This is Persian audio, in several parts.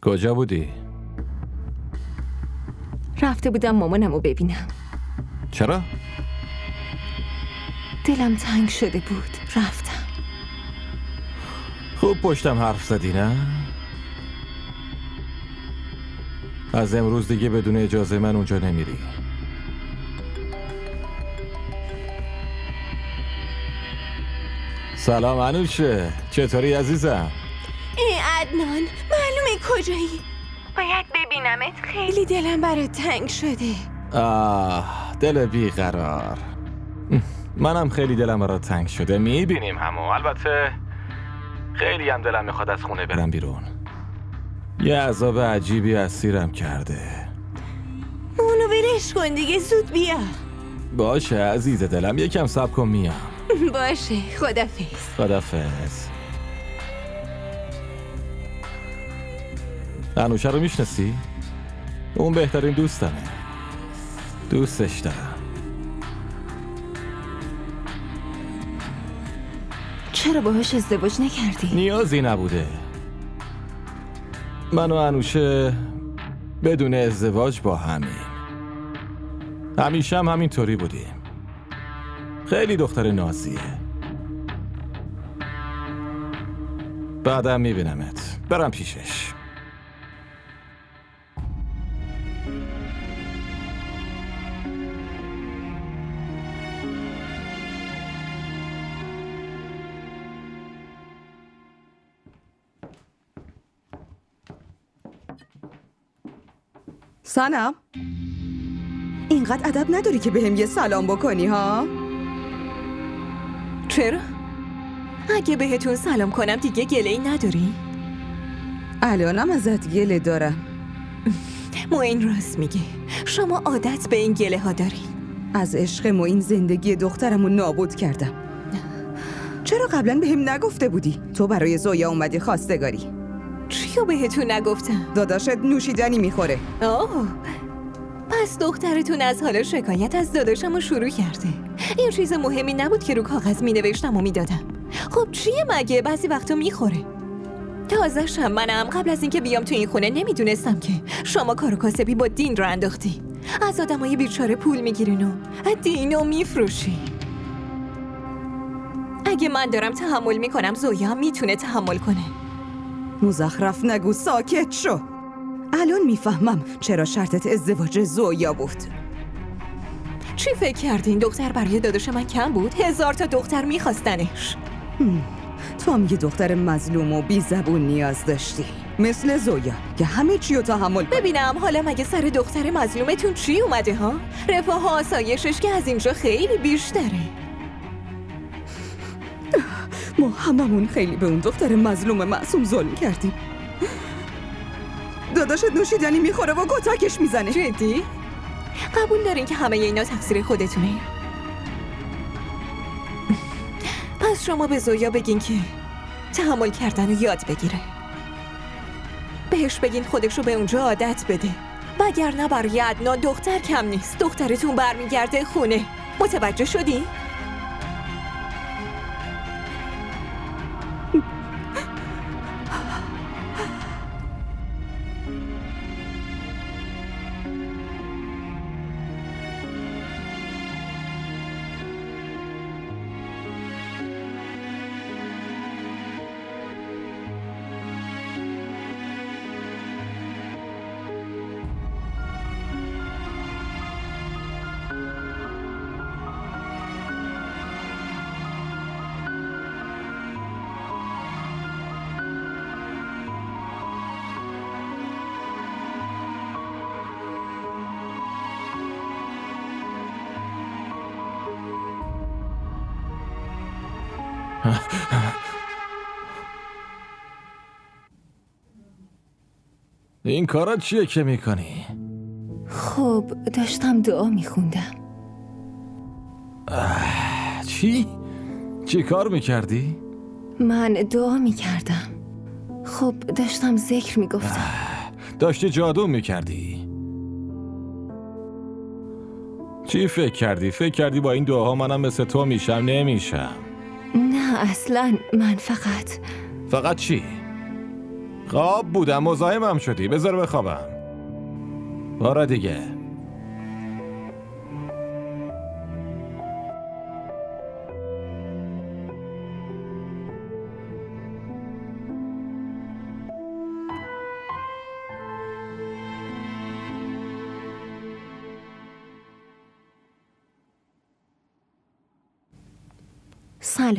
کجا بودی؟ رفته بودم مامانم رو ببینم. چرا؟ دلم تنگ شده بود. رفتم. خوب پشتم حرف زدی نه؟ از امروز دیگه بدون اجازه من اونجا نمیری. سلام انوشه، چطوری عزیزم؟ ای عدنان، معلومه کجایی؟ باید ببینمت. خیلی دلم برات تنگ شده. دل بیقرار. منم خیلی دلم برات تنگ شده. میبینیم همو. البته خیلی هم دلم میخواد از خونه برم بیرون. یه عذاب عجیبی اسیرم کرده. اونو ولش کن دیگه، زود بیا. باشه عزیز دلم، یکم صبر کن میام. باشه، خدافظ. خدافظ. انوشه رو میشناسی؟ اون بهترین دوستمه. دوستش دارم. چرا باهاش ازدواج نکردی؟ نیازی نبوده. من و انوشه بدون ازدواج با همیم. همیشه هم همینطوری بودیم. خیلی دختر نازیه. بعدم میبینمت. برم پیشش. سلام. اینقدر ادب نداری که بهم یه سلام بکنی ها؟ چرا؟ اگه بهتون سلام کنم دیگه گله‌ای نداری؟ الانم ازت گله دارم. معین راست میگه. شما عادت به این گله ها دارین. از عشق معین زندگی دخترمو نابود کردم. چرا قبلا بهم نگفته بودی؟ تو برای زویا اومدی خواستگاری. چیو بهتون نگفتم؟ داداشت نوشیدنی میخوره. اوه، پس دخترتون از حالا شکایت از داداشم رو شروع کرده. این چیز مهمی نبود که رو کاغذ می نوشتم و می دادم. خب چیه مگه؟ بعضی وقتا میخوره. تازه شم منم قبل از اینکه بیام تو این خونه نمیدونستم که شما کار و کاسبی با دین رو انداختی. از آدمای بیچاره پول میگیرین و دینو میفروشی. اگه من دارم تحمل میکنم زویا هم میتونه تحمل کنه. مزخرف نگو، ساکت شو. الان میفهمم چرا شرطت ازدواج زویا بود. چی فکر کردین؟ دختر برای داداش من کم بود؟ 1000 تا دختر میخواستنش. تو هم یه دختر مظلوم و بی زبون نیاز داشتی، مثل زویا که همه چی رو تحمل کنه. ببینم حالا مگه سر دختر مظلومتون چی اومده ها؟ رفاه و آسایشش که از اینجا خیلی بیشتره. ما هممون خیلی به اون دختر مظلوم معصوم ظلم کردیم. داداشت نوشیدنی میخوره و کتکش میزنه. جدی؟ قبول دارین که همه اینا تقصیر خودتونه؟ پس شما به زویا بگین که تحمل کردن رو یاد بگیره. بهش بگین خودش رو به اونجا عادت بده. وگرنه برای عدنان دختر کم نیست. دخترتون برمیگرده خونه. متوجه شدی؟ این کارا چیه که میکنی؟ خب داشتم دعا میخوندم. چی کار میکردی؟ من دعا میکردم. خب داشتم ذکر میگفتم. داشتی جادو میکردی؟ چی فکر کردی؟ فکر کردی با این دعاها منم مثل تو میشم؟ نمیشم. نه اصلا من فقط چی؟ خواب بودم، مزاحمم شدی. بذار بخوابم. بارا دیگه. سلام.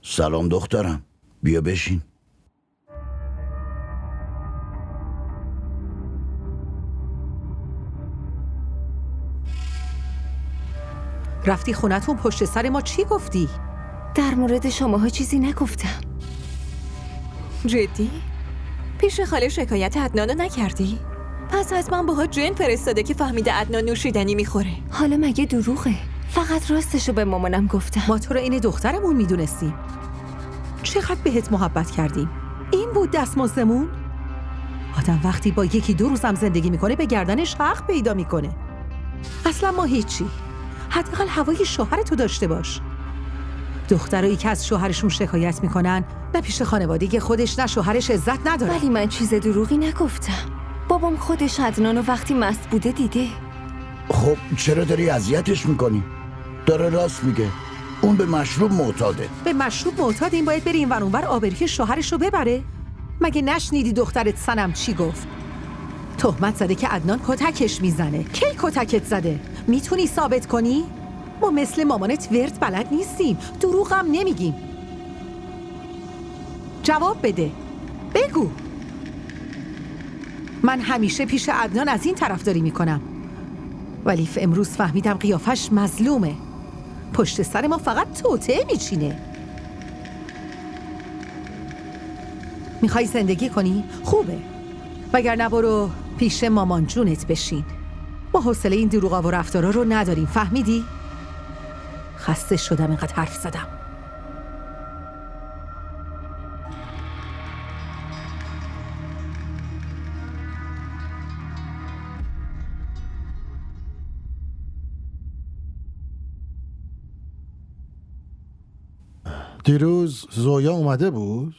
سلام دخترم، بیا بشین. رفتی خونتون پشت سر ما چی گفتی؟ در مورد شماها چیزی نگفتم. جدی؟ پیش خاله شکایت عدنانو نکردی؟ پس حتما باها جن فرستاده که فهمیده عدنان نوشیدنی میخوره. حالا مگه دروغه؟ فقط راستشو به مامانم گفتم. ما تو رو این دخترمون میدونستیم. چقدر بهت محبت کردیم. این بود دستمزدمون؟ آدم وقتی با یکی 2 روز هم زندگی میکنه به گردنش حق پیدا میکنه. اصلا ما هیچی. حداقل هوای شوهرتو داشته باش. دخترایی که از شوهرشون شکایت میکنن نه پیش خانواده خودش نه شوهرش عزت نداره. ولی من چیز دروغی نگفتم. بابام خودش عدنانو وقتی مست بوده دیده. خب چرا داری اذیتش میکنی؟ داره راست میگه. اون به مشروب معتاده. به مشروب معتاد این باید بری این ور اونور آبروی شوهرش رو ببره؟ مگه نشنیدی دخترت سنم چی گفت؟ تهمت زده که عدنان کتکش میزنه. کی کتکت زده؟ میتونی ثابت کنی؟ ما مثل مامانت ورد بلد نیستیم. دروغ هم نمیگیم. جواب بده. بگو. من همیشه پیش عدنان از این طرفداری میکنم، ولی امروز فهمیدم قیافش مظلومه. پشت سر ما فقط توطئه میچینه. میخوای زندگی کنی؟ خوبه، وگرنه برو پیش مامان جونت بشین. ما حوصله این دروغا و رفتارا رو نداریم، فهمیدی؟ خسته شدم اینقدر حرف زدم. دیروز زویا اومده بود؟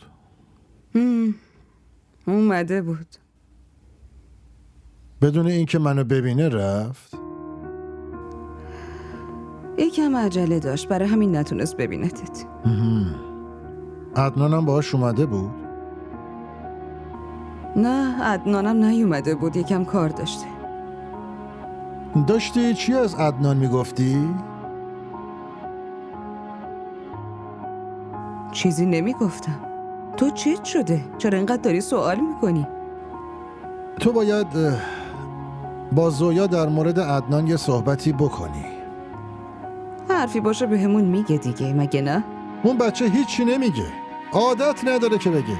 اومده بود. بدون اینکه منو ببینه رفت؟ یکم عجله داشت، برای همین نتونست ببینتت. عدنانم باهاش اومده بود؟ نه، عدنانم نیومده بود، یکم کار داشته. داشتی چی از عدنان میگفتی؟ چیزی نمیگفتم. تو چیت شده؟ چرا اینقدر داری سوال میکنی؟ تو باید با زویا در مورد عدنان یه صحبتی بکنی. حرفی باشه به همون میگه دیگه، مگه نه؟ اون بچه هیچی نمیگه، عادت نداره که بگه.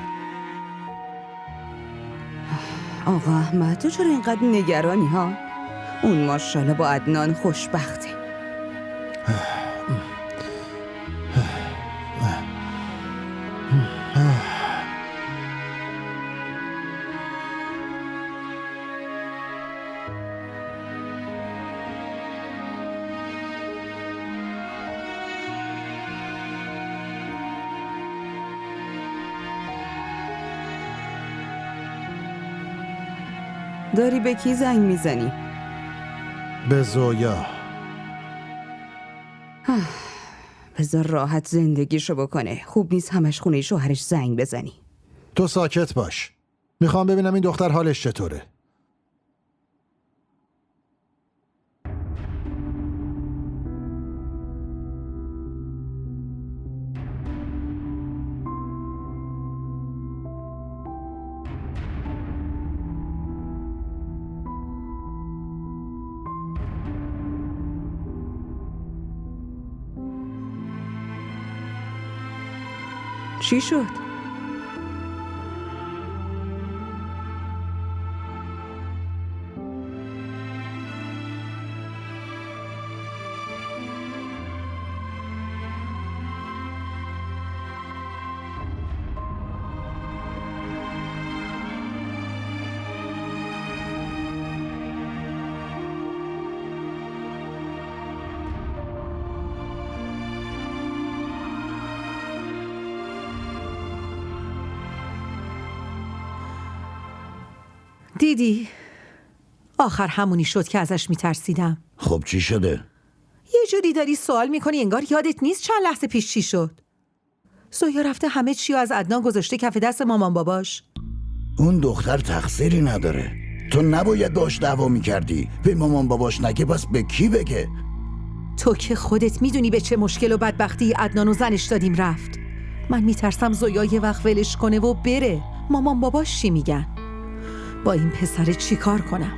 آقا احمد، تو چرا اینقدر نگرانی ها؟ اون ماشاءالله با عدنان خوشبخته. داری به کی زنگ میزنی؟ به زویا. بذار راحت زندگیشو بکنه. خوب نیست همش خونه شوهرش زنگ بزنی. تو ساکت باش. میخوام ببینم این دختر حالش چطوره. چی شد؟ دیدی؟ آخر همونی شد که ازش میترسیدم. خب چی شده؟ یه جوری داری سوال میکنی انگار یادت نیست چند لحظه پیش چی شد. زویا رفته همه چی رو از عدنان گذاشته کف دست مامان باباش. اون دختر تقصیری نداره. تو نباید باش دعوا میکردی. به مامان باباش نگه پس به کی بگه؟ تو که خودت میدونی به چه مشکل و بدبختی عدنان و زنش دادیم رفت. من میترسم زویا یه وقت ولش کنه و بره. مامان باباش چی میگن؟ با این پسر چی کار کنم؟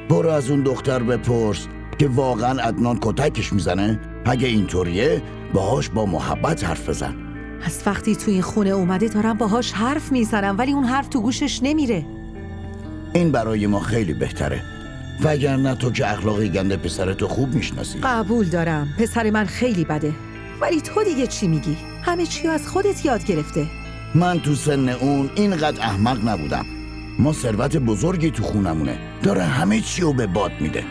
برو از اون دختر بپرس که واقعا عدنان کتکش میزنه. اگه اینطوریه باهاش با محبت حرف بزن. از وقتی تو این خونه اومده دارم باهاش حرف میزنم ولی اون حرف تو گوشش نمیره. این برای ما خیلی بهتره، وگرنه تو که اخلاقی گنده پسرتو خوب میشناسی. قبول دارم پسر من خیلی بده، ولی تو دیگه چی میگی؟ همه چی از خودت یاد گرفته. من تو سن اون اینقدر احمق نبودم. ما ثروت بزرگی تو خونمونه، داره همه چی رو به باد میده.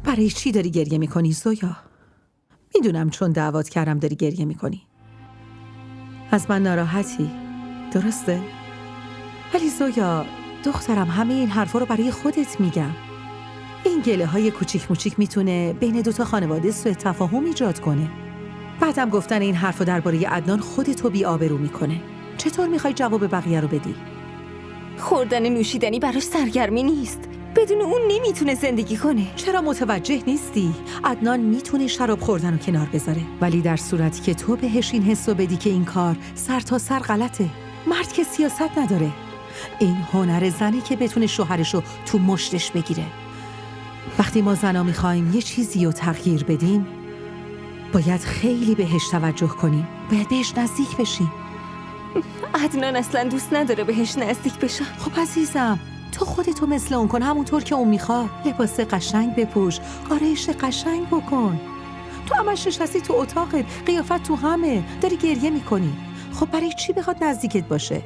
برای چی داری گریه میکنی زویا؟ میدونم چون دعوت کردم داری گریه میکنی. از من ناراحتی، درسته؟ ولی زویا دخترم همه این حرفا رو برای خودت میگم. این گله های کوچیک موچیک میتونه بین دوتا خانواده سوء تفاهم ایجاد کنه. بعدم گفتن این حرفا درباره عدنان خودتو بی آبرو میکنه. چطور میخوای جواب بقیه رو بدی؟ خوردن نوشیدنی براش سرگرمی نیست. بدون اون نمیتونه زندگی کنه. چرا متوجه نیستی؟ عدنان میتونه شراب خوردن رو کنار بذاره، ولی در صورتی که تو بهش این حسو بدی که این کار سر تا سر غلطه. مرد که سیاست نداره. این هنر زنی که بتونه شوهرشو تو مشتش بگیره. وقتی ما زنا میخوایم یه چیزی رو تغییر بدیم باید خیلی بهش توجه کنیم. باید بهش نزدیک بشیم. عدنان اصلا دوست نداره بهش نزدیک بشم. خب عزیزم تو خودتو مثل اون کن، همونطور که اون میخواد. لباس قشنگ بپوش، آرایش قشنگ بکن. تو همش نشستی تو اتاقت، قیافت تو همه، داری گریه میکنی. خب برای چی بخواد نزدیکت باشه؟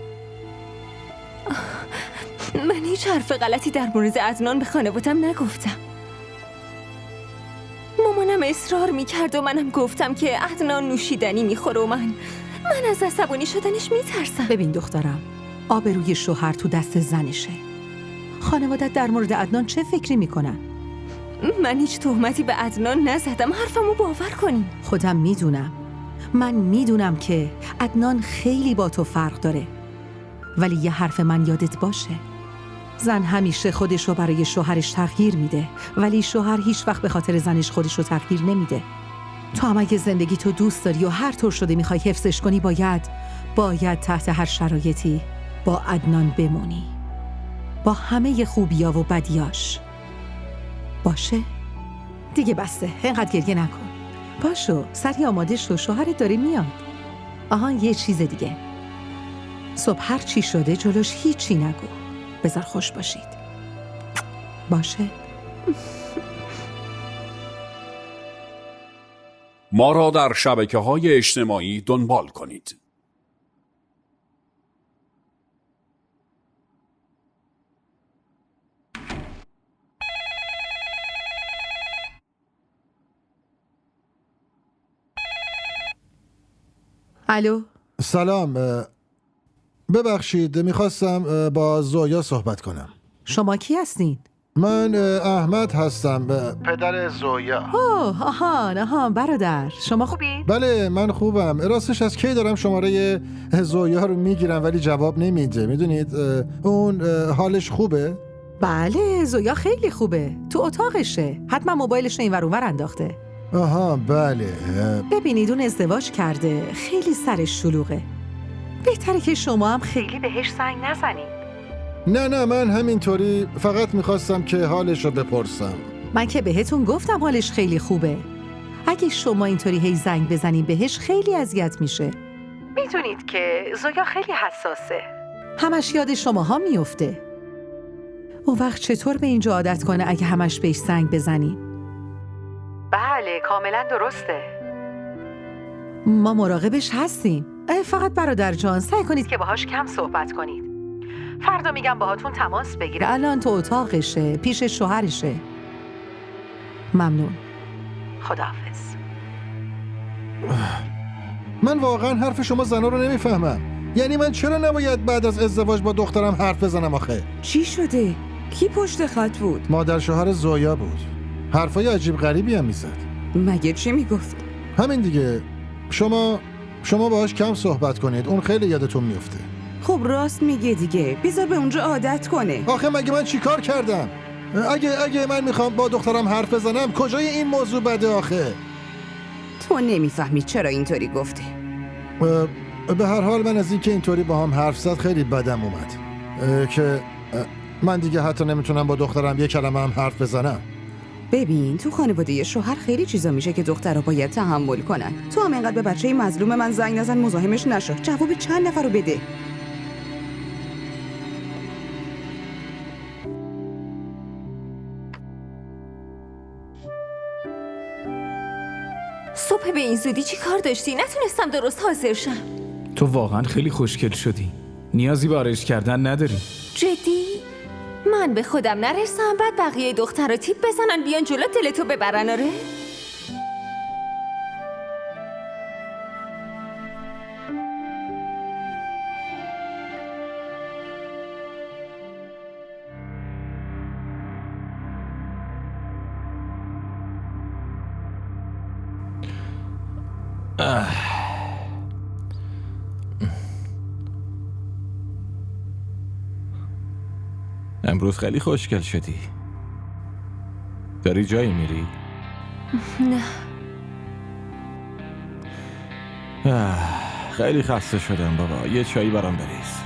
من هیچ حرف غلطی در مورد عدنان به خانوادم نگفتم. مامانم اصرار میکرد و منم گفتم که عدنان نوشیدنی میخوره و من از عصبانی شدنش میترسم. ببین دخترم، آبروی شوهر تو دست زنشه. خانوادت در مورد عدنان چه فکری میکنن؟ من هیچ تهمتی به عدنان نزدم. حرفمو باور کنین. خودم میدونم. من میدونم که عدنان خیلی با تو فرق داره، ولی یه حرف من یادت باشه. زن همیشه خودشو برای شوهرش تغییر میده، ولی شوهر هیچ وقت به خاطر زنش خودشو تغییر نمیده. تو هم اگه زندگی تو دوست داری و هر طور شده میخوای حفظش کنی باید تحت هر شرایطی با عدنان بمونی، با همه خوبیا و بدیاش. باشه؟ دیگه بسته، اینقدر گریه نکن. باشو، سری آماده شو، شوهرت داره میاد. آهان یه چیز دیگه، صبح هر چی شده جلوش هیچی نگو. بذار خوش باشید. باشه؟ ما را در شبکه‌های اجتماعی دنبال کنید. الو؟ سلام، ببخشید میخواستم با زویا صحبت کنم. شما کی هستین؟ من احمد هستم، پدر زویا. آهان برادر، شما خوبی؟ بله من خوبم. راستش از کی دارم شماره زویا رو میگیرم ولی جواب نمیده. میدونید اون حالش خوبه؟ بله زویا خیلی خوبه، تو اتاقشه. حتما موبایلش این ور اون ور انداخته. آها بله. ببینید اون ازدواج کرده، خیلی سرش شلوغه. بهتره که شما هم خیلی بهش زنگ نزنید. نه من همینطوری فقط میخواستم که حالش رو بپرسم. من که بهتون گفتم حالش خیلی خوبه. اگه شما اینطوری هی زنگ بزنید بهش خیلی اذیت میشه. میدونید که زویا خیلی حساسه، همش یاد شماها میفته. اون وقت چطور به اینجا عادت کنه اگه همش بهش زنگ بزنید؟ بله کاملا درسته. ما مراقبش هستیم. فقط برادر جان سعی کنید که باهاش کم صحبت کنید. فردا میگم باهاتون تماس بگیره. الان تو اتاقشه، پیش شوهرشه. ممنون. خداحافظ. من واقعا حرف شما زنا رو نمیفهمم. یعنی من چرا نباید بعد از ازدواج با دخترم حرف بزنم آخه؟ چی شده؟ کی پشت خط بود؟ مادر شوهر زویا بود. حرفای عجیب غریبی هم میزد. مگه چی میگفت؟ همین دیگه. شما باهاش کم صحبت کنید. اون خیلی یادتون میفته. خب راست میگه دیگه. بذار به اونجا عادت کنه. آخه مگه من چیکار کردم؟ اگه من میخوام با دخترم حرف بزنم کجای این موضوع بده آخه؟ تو نمیفهمی چرا اینطوری گفته. به هر حال من از اینکه اینطوری با هم حرف زد خیلی بدم اومد. که من دیگه حتی نمیتونم با دخترم 1 کلمه هم حرف بزنم. ببین تو خانواده شوهر خیلی چیزا میشه که دخترها باید تحمل کنن. تو هم اینقدر به بچه مظلوم من زنگ نزن، مزاحمش نشو. جواب چند نفر رو بده. صبح به این زودی چی کار داشتی؟ نتونستم درست حاضر شم. تو واقعا خیلی خوشگل شدی. نیازی به آرایش کردن نداری. جدی؟ من به خودم نرسم بعد بقیه دخترها تیپ بزنن بیان جلو دلتو ببرن آره؟ امروز خیلی خوشگل شدی. داری جایی میری؟ نه. خیلی خسته شدم بابا. یه چایی برام بریز.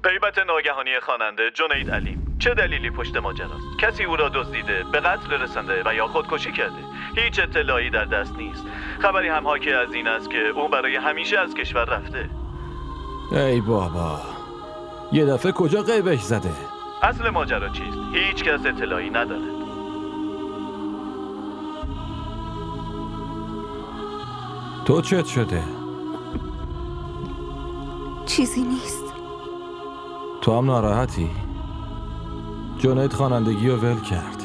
غیبت ناگهانی خواننده جنید علیم. چه دلیلی پشت ماجراست؟ کسی او را دزدیده، به قتل رسانده و یا خودکشی کرده. هیچ اطلاعی در دست نیست. خبری هم حاکی از این است که او برای همیشه از کشور رفته. ای بابا، یه دفعه کجا غیبش زده؟ اصل ماجرا چیست؟ هیچ کس اطلاعی ندارد. تو چت شده؟ چیزی نیست. تو هم ناراحتی؟ جنید خوانندگی رو ول کرد.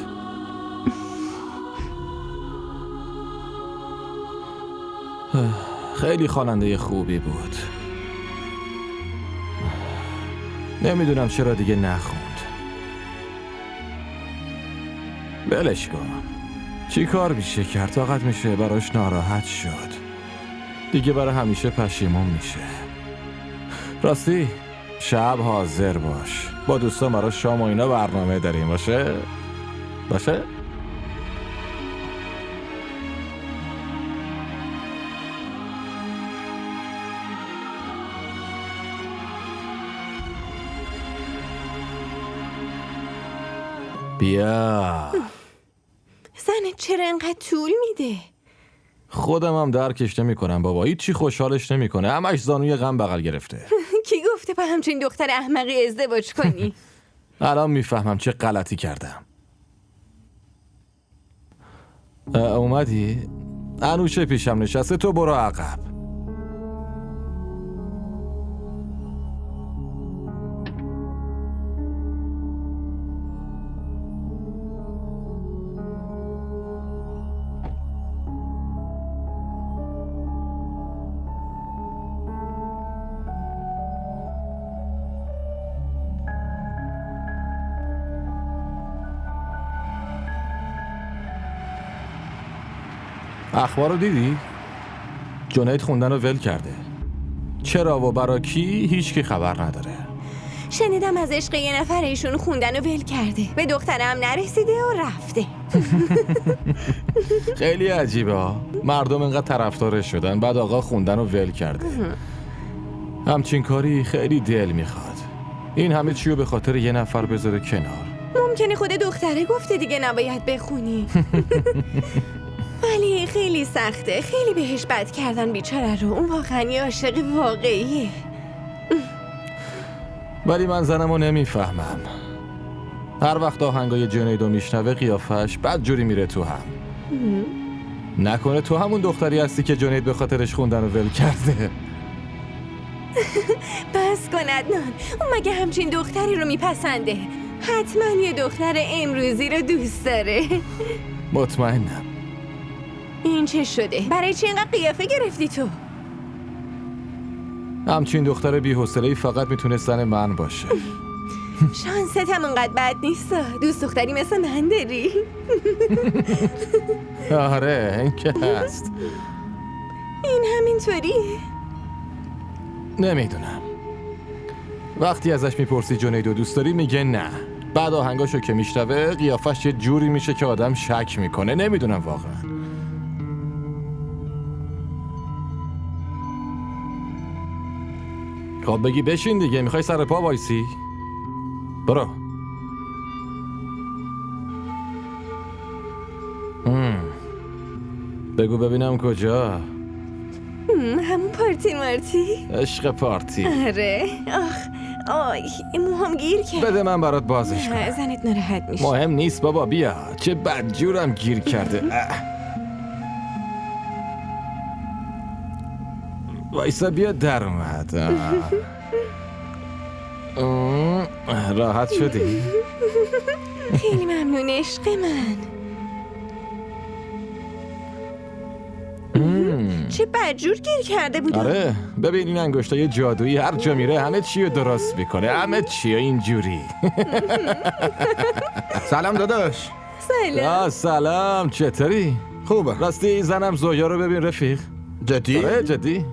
خیلی خواننده خوبی بود. نمیدونم چرا دیگه نخوند. ولش کن. چی کار میشه کرد؟ طاقت میشه براش ناراحت شد. دیگه برای همیشه پشیمون میشه. راستی شب حاضر باش. با دوستان برای شام و اینا برنامه داریم. باشه؟ بیا. زنت چرا انقدر طول میده؟ خودم هم درکش نمی کنم بابا. هیچی خوشحالش نمیکنه. همش زانوی غم بغل گرفته. کی گفته با همچین دختر احمقی ازدواج کنی؟ الان میفهمم چه غلطی کردم. اومدی؟ انوشه پیشم نشسته. تو برو عقب. اخبار رو دیدی؟ جنید خوندن رو ول کرده. چرا و برا کی هیچ کی خبر نداره. شنیدم از عشق یه نفر ایشون خوندن رو ول کرده. به دخترم نرسیده و رفته. خیلی عجیبه ها. مردم اینقدر طرفدارش شدن بعد آقا خوندن رو ول کرده. همچین کاری خیلی دل میخواد. این همه چیو به خاطر یه نفر بذاره کنار. ممکنه خود دختره گفته دیگه نباید بخونی. ولی خیلی سخته. خیلی بهش بد کردن بیچاره رو. اون واقعا یه عاشق واقعیه. ولی من زنمو نمیفهمم. هر وقت آهنگای جنیدو میشنوه قیافش بد جوری میره تو هم. نکنه تو همون دختری هستی که جنید به خاطرش خوندن و ول کرده؟ بس کن عدنان، اون مگه همچین دختری رو میپسنده؟ حتما یه دختر امروزی رو دوست داره. مطمئنم. این چه شده؟ برای چی اینقدر قیافه گرفتی تو؟ همچین دختر بی‌حوصله‌ای فقط میتونه زن من باشه. شانست هم اونقدر بد نیست. دوست دختری مثل من داری؟ آره این که هست. این همینطوریه؟ نمیدونم. وقتی ازش میپرسی جنیدو دوست داری میگه نه. بعد آهنگاشو که میشنوه قیافش یه جوری میشه که آدم شک میکنه. نمیدونم واقعا. خب بگی بشین دیگه. میخوای سر پا وایسی؟ برو. بگو ببینم کجا؟ همون پارتی مارتی؟ عشق پارتی. آره. آی موهام گیر کرد. بده من برات بازش کنم. زنت ناراحت میشه. مهم نیست بابا، بیا. چه بدجورم گیر کرده. وایسا بیا در اومد. راحت شدی؟ خیلی ممنون عشق من. چه بدجور گیر کرده بودم. آره ببین این انگشتای جادویی هر جا میره همه چی رو درست میکنه. همه چی اینجوری. سلام داداش. سلام. سلام چطوری؟ خوبه. راستی زنم زویا رو ببین رفیق. جدی؟ آره جدی.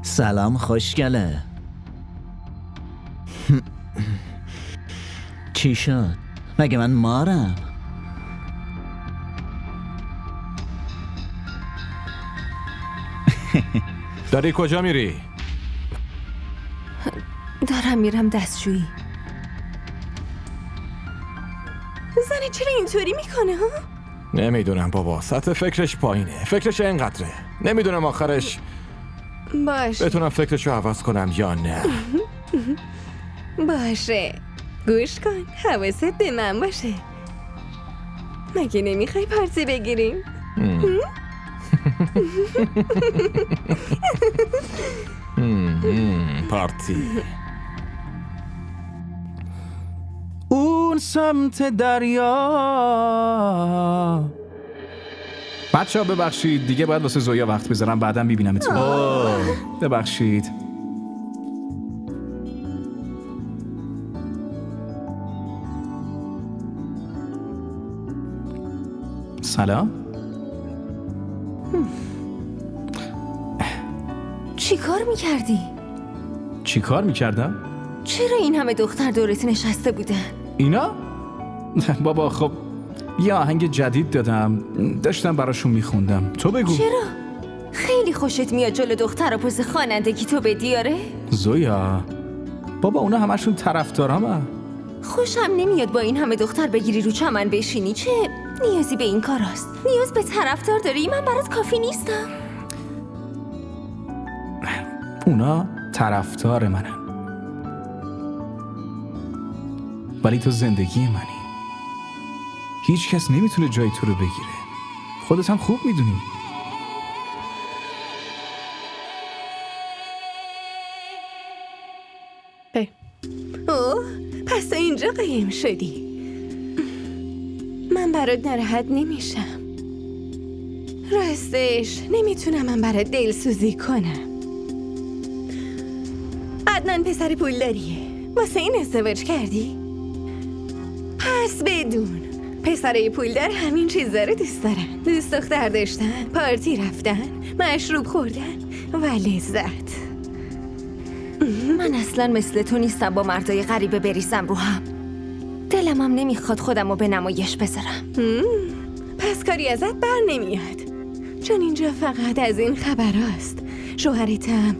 سلام خوشگله. چی شد؟ مگه من مارم؟ داری کجا میری؟ دارم میرم دستشویی. زنه چرا اینطوری میکنه ها؟ نمیدونم بابا، سطح فکرش پایینه. فکرش اینقدره. نمیدونم آخرش باش. بتونم فکرشو عوض کنم یا نه. باشه گوش کن، حواست به من باشه. مگه نمیخوای پارتی بگیریم؟ پارتی. اون سمت دریا. بچه‌ها ببخشید دیگه باید واسه زویا وقت بذارم، بعدم میبینمتون. ببخشید. سلام. چی کار میکردی؟ چی کار میکردم؟ چرا این همه دختر دورت نشسته بودن؟ اینا؟ بابا خب یه آهنگ جدید دادم، داشتم براشون میخوندم. تو بگو. چرا؟ خیلی خوشت میاد جلو دختر پوز خوانندگی تو بدی آره؟ زویا بابا اونا همشون طرفدارامه. خوشم نمیاد با این همه دختر بگیری رو چمن بشینی. چه نیازی به این کار است؟ نیاز به طرفدار داری؟ من برات کافی نیستم. اونا طرفدار منن ولی تو زندگی منی. هیچ کس نمیتونه جای تو رو بگیره. خودت هم خوب میدونی. اوه پس تو اینجا قایم شدی. من برات ناراحت نمیشم. راستش نمیتونم من برات دلسوزی کنم. عدنان پسر پولداریه. واسه این ازدواج کردی؟ پس بدون پسرای پولدار همین چیزا رو دوست دارن. دوست دختر داشتن، پارتی رفتن، مشروب خوردن و لذت. من اصلا مثل تو نیستم با مردای غریبه بریزم رو هم. دلم هم نمیخواد خودم رو به نمایش بذارم. پس کاری ازت بر نمیاد، چون اینجا فقط از این خبر هست. شوهرتم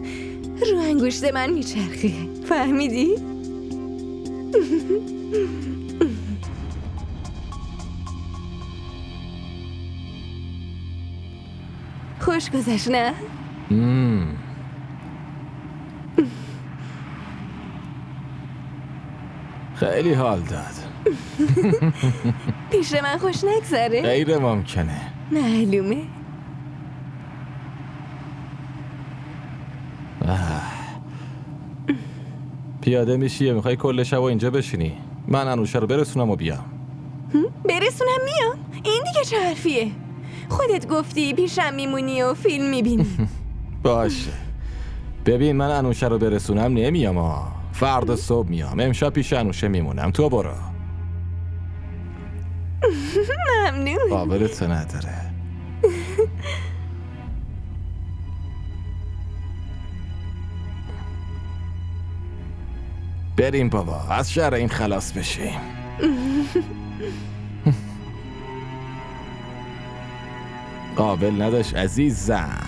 رو انگشت من میچرخه. فهمیدی؟ خوش گذشت نه؟ خیلی حال داد. پیش من خوش نگذره؟ غیر ممکنه. معلومه. پیاده میشی میخوای کل شب و اینجا بشینی؟ من انوشه رو برسونم و بیام. برسونم میام؟ این دیگه چه حرفیه؟ خودت گفتی پیشم میمونی و فیلم میبینی. باشه. ببین من انوشه رو برسونم نمیام ها. فردا صبح میام. امشب پیش انوشه میمونم. تو برو. ممنون. قابلت نداره. بریم بابا از شر این خلاص بشیم. قابل نداشت عزیزم.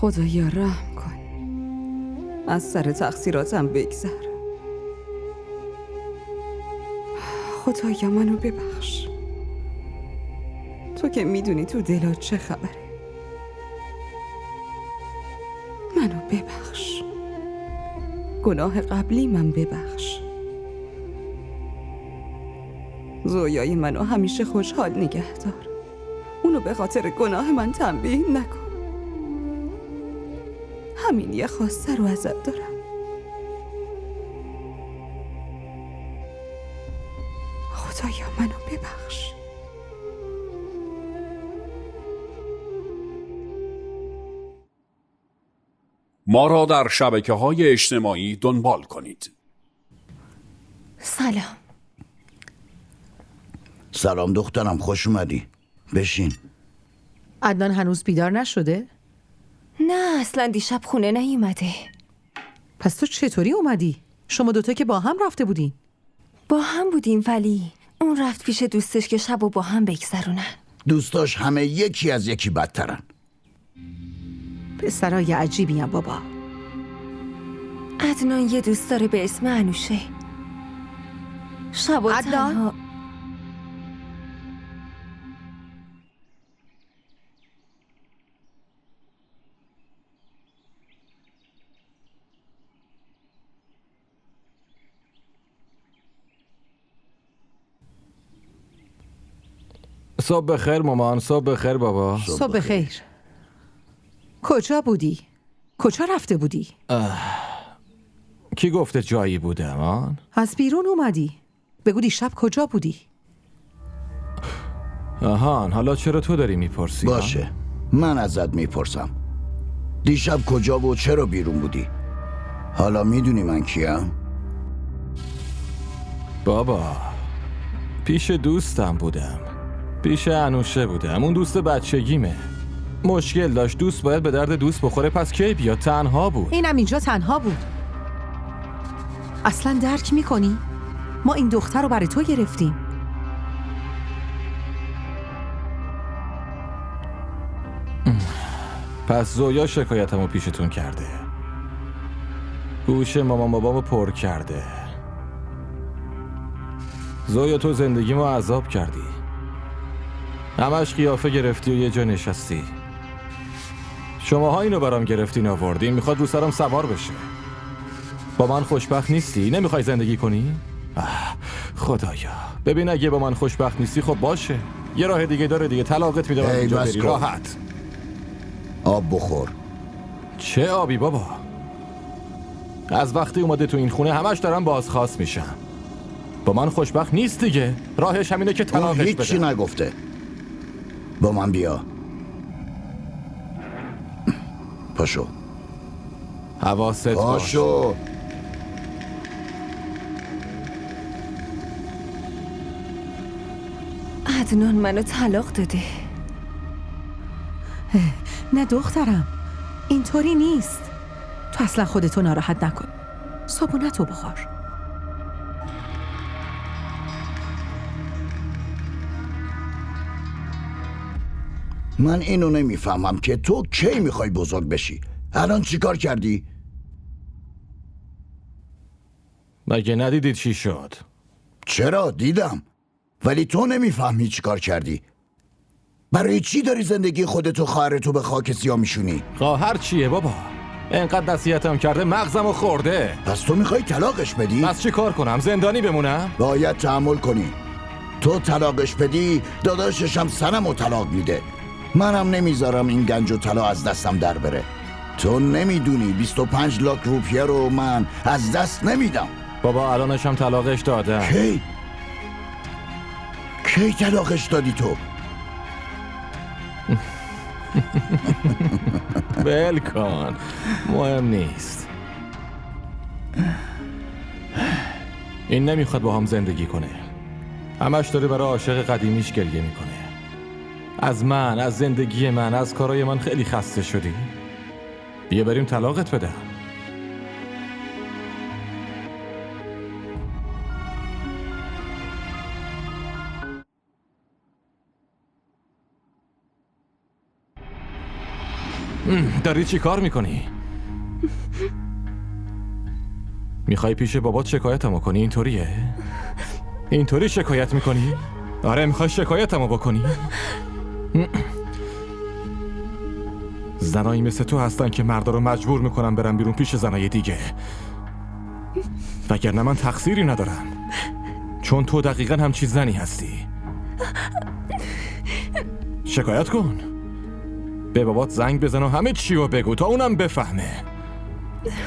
خدایا رحم کن، از سر تقصیراتم بگذر. خدایا منو ببخش، تو که میدونی تو دلات چه خبره. منو ببخش، گناه قبلی من ببخش. زویای منو همیشه خوشحال نگه دار، اونو به خاطر گناه من تنبیه نکن. همین یه خواسته رو ازت دارم. خدایا منو ببخش. ما را در شبکه‌های اجتماعی دنبال کنید. سلام. سلام دخترم، خوش اومدی. بشین. عدنان هنوز بیدار نشده؟ نه اصلا دیشب خونه نیومده. پس تو چطوری اومدی؟ شما دوتا که با هم رفته بودین. با هم بودیم ولی اون رفت پیش دوستش که شبو با هم بگذرونن. دوستاش همه یکی از یکی بدترن. پسرای عجیبی هم بابا. عدنان یه دوست داره به اسم انوشه. شبو تنها. صبح بخیر مامان. صبح بخیر بابا. صبح بخیر. کجا بودی؟ کجا رفته بودی؟ کی گفته جایی بوده امان؟ از بیرون اومدی. بگو دیشب کجا بودی؟ آهان حالا چرا تو داری میپرسی؟ باشه من ازت میپرسم. دیشب کجا و چرا بیرون بودی؟ حالا میدونی من کیم؟ بابا پیش دوستم بودم. پیش انوشه بودم. اون دوست بچگیمه. مشکل داشت. دوست باید به درد دوست بخوره، پس کی بیاد؟ تنها بود. اینم اینجا تنها بود. اصلا درک میکنی؟ ما این دختر رو برای تو گرفتیم. پس زویا شکایتمو پیشتون کرده، گوش مامان بابامو پر کرده. زویا تو زندگیمو عذاب کردی، همش قیافه گرفتی و یه جا نشستی. شماها اینو برام گرفتین آوردین، میخواد رو سرم سوار بشه. با من خوشبخت نیستی؟ نمیخوای زندگی کنی؟ خدایا ببین، اگه با من خوشبخت نیستی خب باشه، یه راه دیگه داره دیگه، طلاقت میدم اینجا بری راحت. آب بخور. چه آبی بابا؟ از وقتی اومده تو این خونه همش دارم بازخواست میشم. با من خوشبخت نیست دیگه، راهش همینه که طلاقش بده. هیچی نگفته. با من بیا. پاشو. حواست باش. پاشو. عدنان منو طلاق داده. نه دخترم، اینطوری نیست. تو اصلا خودتو ناراحت نکن. صابونتو بخور. من اینو نمیفهمم که تو کی میخوای بزرگ بشی؟ الان چی کار کردی؟ مگه ندیدید چی شد؟ چرا دیدم، ولی تو نمیفهمی چی کار کردی. برای چی داری زندگی خودتو خواهرتو به خاک سیاه میشونی؟ خواهر چیه بابا؟ انقدر نصیحتم کرده مغزمو خورده. پس تو میخوای طلاقش بدی؟ پس چی کار کنم؟ زندانی بمونم؟ باید تحمل کنی. تو طلاقش بدی داداشش هم سنمو طلاق میده. منم نمیذارم این گنج و طلا از دستم در بره. تو نمیدونی 25 لاک روپیه رو من از دست نمیدم. بابا الانش هم طلاقش دادم. کی طلاقش دادی تو؟ ول کن، مهم نیست. این نمیخواد با هم زندگی کنه، همش داره برای عاشق قدیمیش گریه میکنه. از من، از زندگی من، از کارای من خیلی خسته شدی؟ بیا بریم طلاقت بدم. داری چی کار میکنی؟ میخوای پیش بابات شکایتمو کنی؟ اینطوریه؟ اینطوری شکایت میکنی؟ آره میخوای شکایتمو بکنی؟ زنایی مثل تو هستن که مردا رو مجبور میکنن برن بیرون پیش زنای دیگه، وگرنه من تقصیری ندارم، چون تو دقیقا همچین زنی هستی. شکایت کن، به بابات زنگ بزن و همه چی رو بگو تا اونم بفهمه.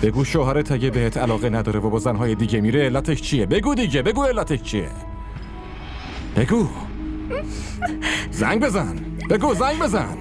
بگو شوهرت اگه بهت علاقه نداره و با زنهای دیگه میره علتش چیه. بگو دیگه، بگو علتش چیه. بگو. زنگ بزن. بگو زنگ بزن.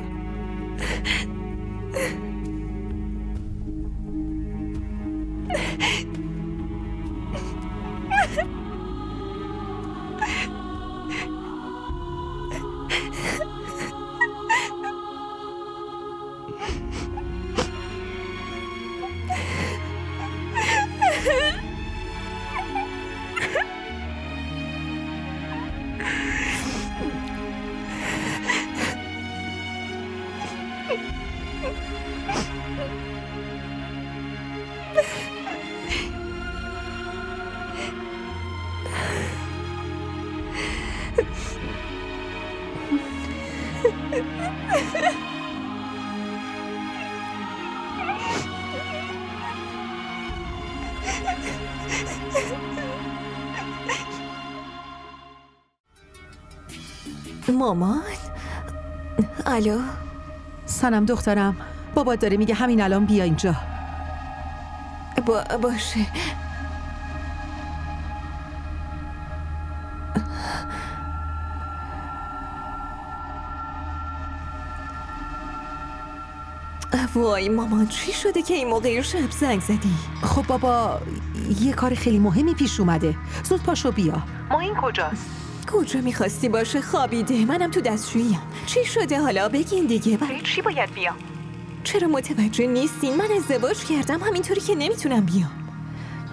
مامان؟ الو؟ سنم دخترم، بابا داره میگه همین الان بیا اینجا. باشه. وای مامان، چی شده که این موقع شب زنگ زدی؟ خب بابا یه کار خیلی مهمی پیش اومده، زود پاشو بیا. ما این کجاست؟ کجا میخواستی باشه؟ خوابیده. منم تو دستشوییم. چی شده حالا؟ بگین دیگه. برای چی باید بیام؟ چرا متوجه نیستین؟ من ازدواج کردم، همینطوری که نمیتونم بیام.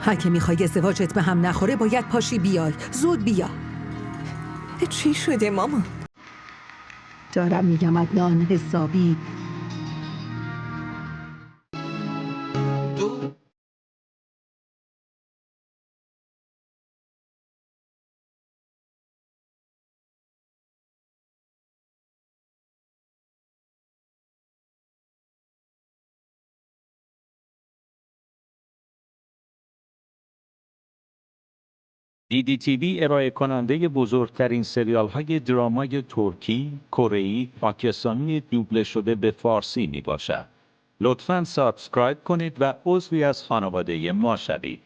اگه میخوای ازدواجت به هم نخوره باید پاشی بیای. زود بیا. چی شده مامان؟ دارم میگم عدنان حسابی. DDTV ارائه کننده بزرگترین سریال های درامای ترکی، کره‌ای، پاکستانی دوبله شده به فارسی می باشد. لطفاً سابسکرایب کنید و عضوی از خانواده ما شوید.